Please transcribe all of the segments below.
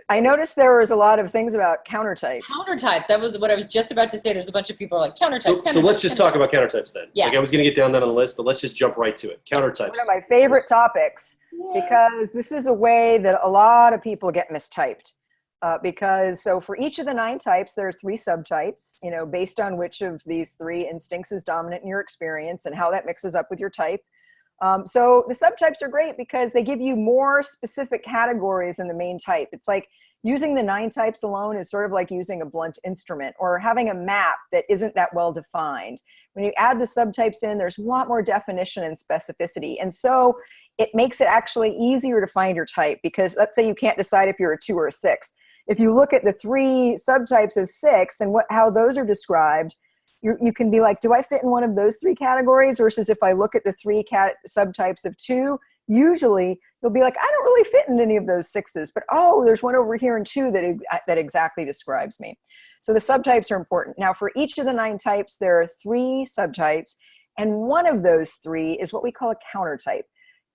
I noticed there was a lot of things about countertypes. Countertypes. That was what I was just about to say. There's a bunch of people like countertypes. So let's just talk about countertypes then. Yeah. Like I was going to get down that on the list, but let's just jump right to it. Countertypes. One of my favorite topics, because this is a way that a lot of people get mistyped. So for each of the 9 types, there are 3 subtypes, based on which of these 3 instincts is dominant in your experience and how that mixes up with your type. So the subtypes are great because they give you more specific categories than the main type. It's like using the 9 types alone is sort of like using a blunt instrument or having a map that isn't that well defined. When you add the subtypes in, there's a lot more definition and specificity. And so it makes it actually easier to find your type because let's say you can't decide if you're a 2 or a 6. If you look at the 3 subtypes of 6 and how those are described, you can be like, do I fit in one of those 3 categories? Versus if I look at the 3 subtypes of 2, usually you'll be like, I don't really fit in any of those 6s, but oh, there's one over here in 2 that exactly describes me. So the subtypes are important. Now for each of the 9 types, there are 3 subtypes, and one of those 3 is what we call a countertype.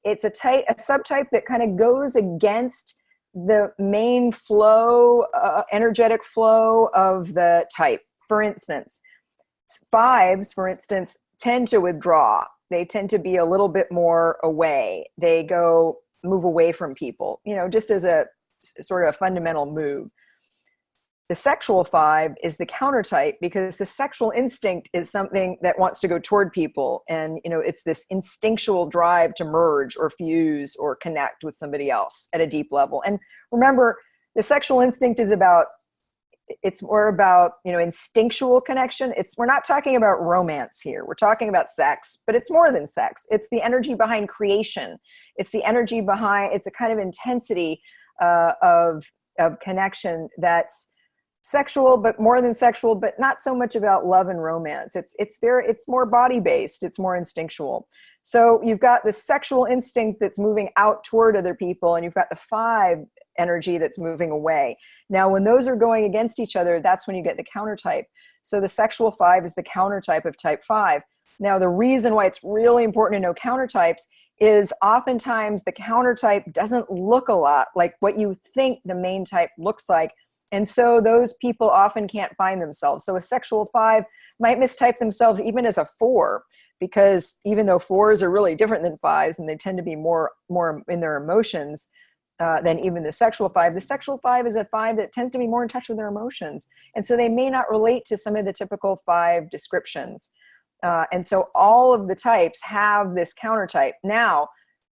It's a subtype that kind of goes against the main flow, energetic flow of the type. For instance, 5s, for instance, tend to withdraw. They tend to be a little bit more away. They move away from people, just as a sort of a fundamental move. The sexual 5 is the countertype because the sexual instinct is something that wants to go toward people. And, it's this instinctual drive to merge or fuse or connect with somebody else at a deep level. And remember, the sexual instinct is it's more about, instinctual connection. We're not talking about romance here. We're talking about sex, but it's more than sex. It's the energy behind creation. It's the energy behind, it's a kind of intensity of connection that's sexual, but more than sexual, but not so much about love and romance. It's more body-based. It's more instinctual. So you've got the sexual instinct that's moving out toward other people, and you've got the 5 energy that's moving away. Now, when those are going against each other, that's when you get the countertype. So the sexual 5 is the countertype of type 5. Now, the reason why it's really important to know countertypes is oftentimes the countertype doesn't look a lot like what you think the main type looks like. And so those people often can't find themselves. So a sexual 5 might mistype themselves even as a 4, because even though 4s are really different than 5s and they tend to be more in their emotions than even the sexual 5 is a 5 that tends to be more in touch with their emotions. And so they may not relate to some of the typical 5 descriptions. And so all of the types have this countertype. Now,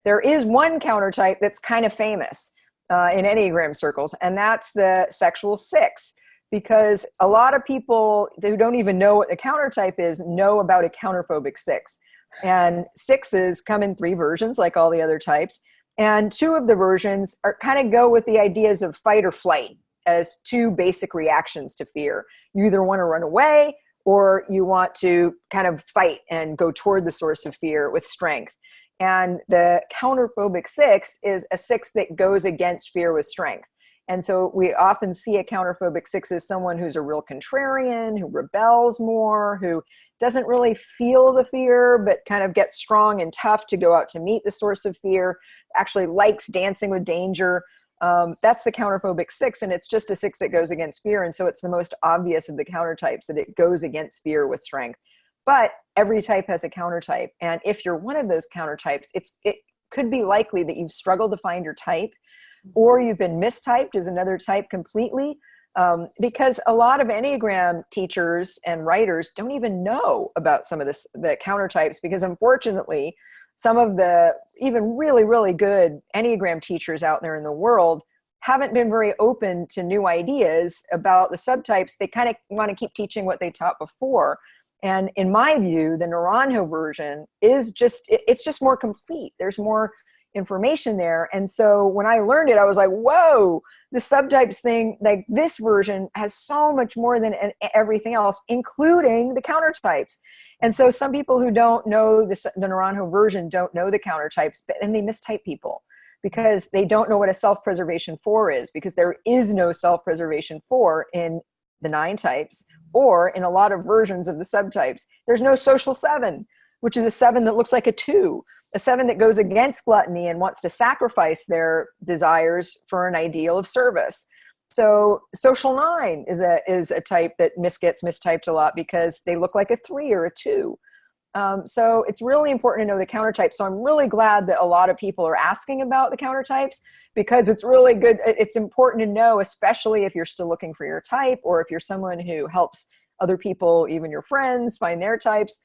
there is one countertype that's kind of famous in Enneagram circles, and that's the sexual 6, because a lot of people who don't even know what a countertype is know about a counterphobic 6. And 6s come in 3 versions, like all the other types. And 2 of the versions are kind of go with the ideas of fight or flight as 2 basic reactions to fear. You either want to run away or you want to kind of fight and go toward the source of fear with strength. And the counterphobic 6 is a 6 that goes against fear with strength. And so we often see a counterphobic 6 as someone who's a real contrarian, who rebels more, who doesn't really feel the fear, but kind of gets strong and tough to go out to meet the source of fear, actually likes dancing with danger. That's the counterphobic 6, and it's just a 6 that goes against fear. And so it's the most obvious of the countertypes that it goes against fear with strength. But every type has a countertype. And if you're one of those countertypes, it could be likely that you've struggled to find your type, or you've been mistyped as another type completely, because a lot of Enneagram teachers and writers don't even know about some of the countertypes, because unfortunately, some of the even really, really good Enneagram teachers out there in the world haven't been very open to new ideas about the subtypes. They kind of want to keep teaching what they taught before. And in my view, the Naranjo version is it's just more complete. There's more information there. And so when I learned it, I was like, whoa, the subtypes thing, like this version has so much more than everything else, including the countertypes. And so some people who don't know the Naranjo version don't know the countertypes, and they mistype people because they don't know what a self-preservation 4 is, because there is no self-preservation 4 in the 9 types or in a lot of versions of the subtypes. There's no social 7. which is a 7 that looks like a 2, a 7 that goes against gluttony and wants to sacrifice their desires for an ideal of service. So social 9 is a type that gets mistyped a lot because they look like a 3 or a 2. So it's really important to know the countertypes. So I'm really glad that a lot of people are asking about the countertypes, because it's really good. It's important to know, especially if you're still looking for your type, or if you're someone who helps other people, even your friends, find their types,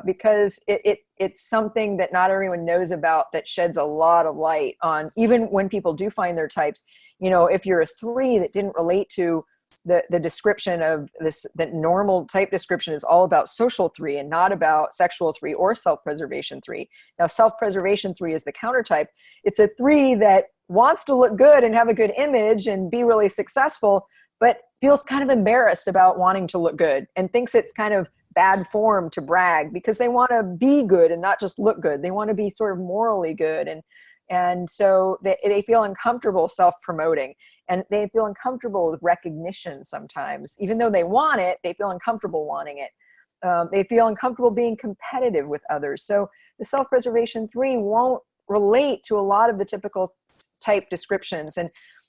because it's something that not everyone knows about, that sheds a lot of light on, even when people do find their types. You know, if you're a 3 that didn't relate to the description of this, the normal type description is all about social 3 and not about sexual 3 or self-preservation 3. Now, self-preservation 3 is the countertype. It's a 3 that wants to look good and have a good image and be really successful, but feels kind of embarrassed about wanting to look good and thinks it's kind of bad form to brag, because they want to be good and not just look good. They want to be sort of morally good. And so they feel uncomfortable self-promoting, and they feel uncomfortable with recognition sometimes. Even though they want it, they feel uncomfortable wanting it. They feel uncomfortable being competitive with others. So the self-preservation 3 won't relate to a lot of the typical type descriptions.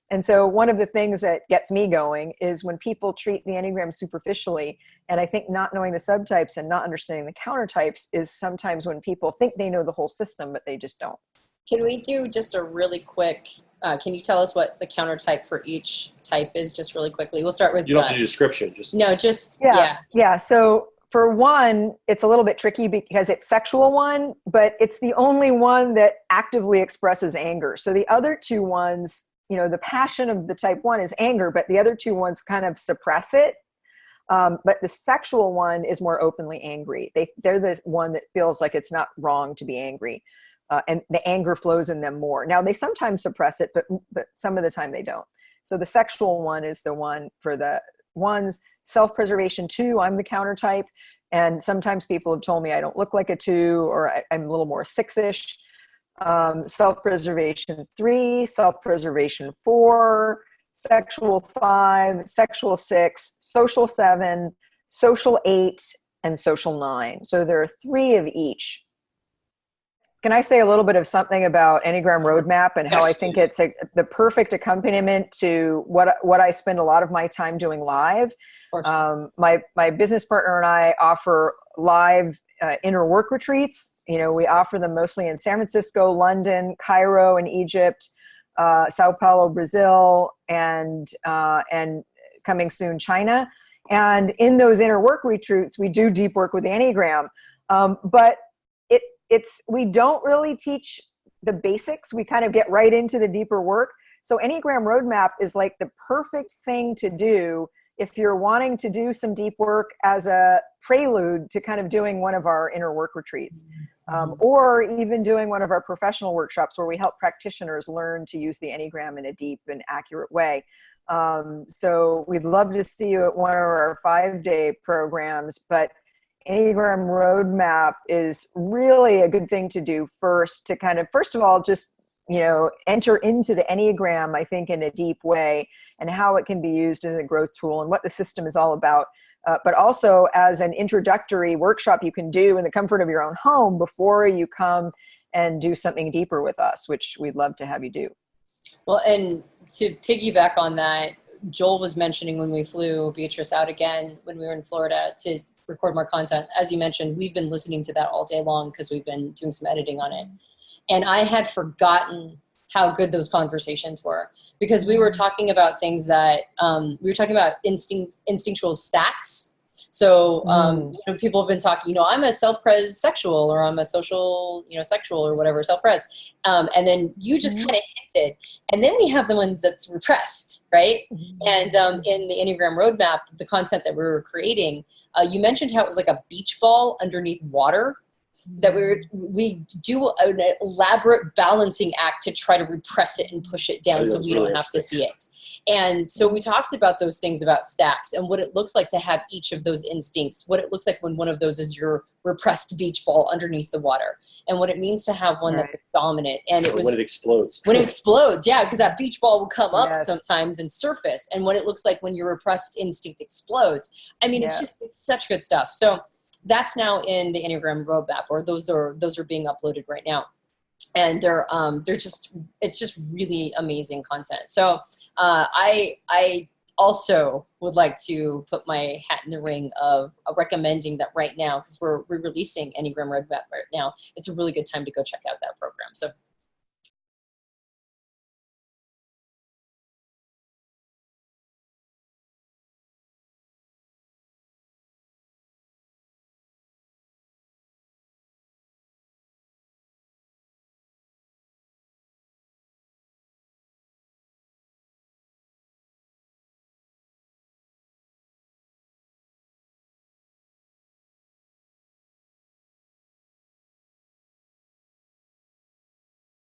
And so one of the things that gets me going is when people treat the Enneagram superficially. And I think not knowing the subtypes and not understanding the countertypes is sometimes when people think they know the whole system, but they just don't. Can we do just a really quick, can you tell us what the countertype for each type is, just really quickly? We'll start with You don't have to do description. Just Yeah. So for 1, it's a little bit tricky because it's sexual 1, but it's the only one that actively expresses anger. So the other 2 ones, you know, the passion of the type 1 is anger, but the other 2 ones kind of suppress it. But the sexual 1 is more openly angry. They're the one that feels like it's not wrong to be angry. And the anger flows in them more. Now, they sometimes suppress it, but some of the time they don't. So the sexual 1 is the one for the ones. Self-preservation 2, I'm the countertype. And sometimes people have told me I don't look like a 2, or I'm a little more 6-ish. Self-preservation 3, self-preservation 4, sexual 5, sexual 6, social 7, social 8, and social 9. So there are 3 of each. Can I say a little bit of something about Enneagram Roadmap and how I think it's the perfect accompaniment to what I spend a lot of my time doing live? My business partner and I offer live inner work retreats. You know, we offer them mostly in San Francisco, London, Cairo in Egypt, Sao Paulo, Brazil, and coming soon, China. And in those inner work retreats, we do deep work with the Enneagram. But we don't really teach the basics. We kind of get right into the deeper work. So Enneagram Roadmap is like the perfect thing to do if you're wanting to do some deep work as a prelude to kind of doing one of our inner work retreats, or even doing one of our professional workshops where we help practitioners learn to use the Enneagram in a deep and accurate way. So we'd love to see you at one of our 5-day programs, but Enneagram Roadmap is really a good thing to do first, to kind of, first of all, just, you know, enter into the Enneagram, I think, in a deep way, and how it can be used as a growth tool and what the system is all about. But also as an introductory workshop you can do in the comfort of your own home before you come and do something deeper with us, which we'd love to have you do. Well, and to piggyback on that, Joel was mentioning when we flew Beatrice out again, when we were in Florida, to record more content. As you mentioned, we've been listening to that all day long because we've been doing some editing on it. And I had forgotten how good those conversations were, because we were talking about things that, we were talking about instinctual stacks. So, you know, people have been talking, you know, I'm a self-pres sexual, or I'm a social, you know, sexual, or whatever, self-pres. And then you just kind of hinted. And then we have the ones that's repressed, right? And in the Enneagram Roadmap, the content that we were creating, you mentioned how it was like a beach ball underneath water, that we do an elaborate balancing act to try to repress it and push it down so we don't have to see it. And so we talked about those things about stacks and what it looks like to have each of those instincts, what it looks like when one of those is your repressed beach ball underneath the water, and what it means to have one that's dominant. And it was when it explodes. When it explodes, yeah, because that beach ball will come up sometimes and surface, and what it looks like when your repressed instinct explodes. I mean, it's such good stuff. So that's now in the Enneagram roadmap, or those are being uploaded right now. And they're just, it's just really amazing content. So I also would like to put my hat in the ring of recommending that right now, because we're releasing Enneagram Roadmap right now. It's a really good time to go check out that program. So